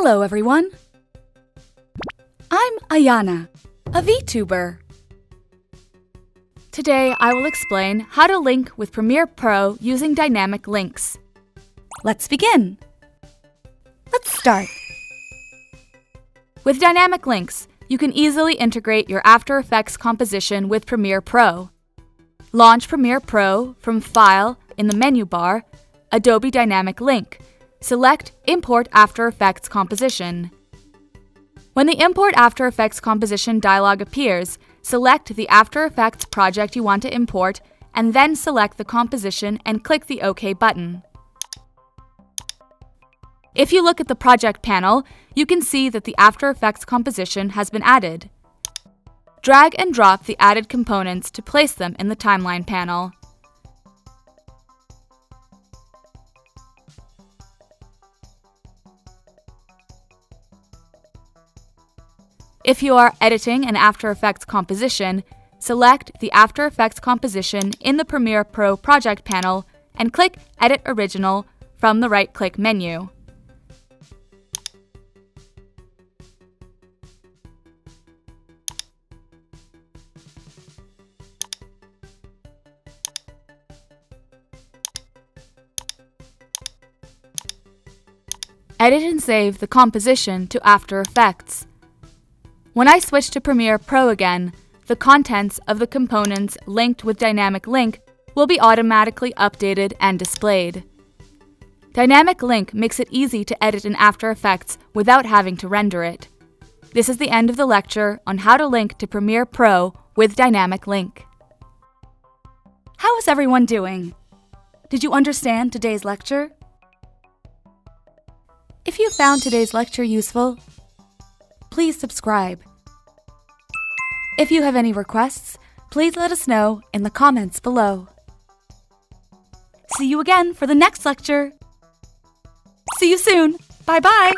Hello everyone! I'm AYANA, a Vtuber. Today I will explain how to link with Premiere Pro using dynamic links. Let's begin! Let's start! With dynamic links, you can easily integrate your After Effects composition with Premiere Pro. Launch Premiere Pro from File in the menu bar, Adobe Dynamic Link. Select Import After Effects Composition. When the Import After Effects Composition dialog appears, select the After Effects project you want to import and then select the composition and click the OK button. If you look at the project panel, you can see that the After Effects composition has been added. Drag and drop the added components to place them in the timeline panel. If you are editing an After Effects composition, select the After Effects composition in the Premiere Pro project panel and click Edit Original from the right-click menu. Edit and save the composition to After Effects. When I switch to Premiere Pro again, the contents of the components linked with Dynamic Link will be automatically updated and displayed. Dynamic Link makes it easy to edit in After Effects without having to render it. This is the end of the lecture on how to link to Premiere Pro with Dynamic Link. How is everyone doing? Did you understand today's lecture? If you found today's lecture useful, please subscribe. If you have any requests, please let us know in the comments below. See you again for the next lecture. See you soon. Bye-bye.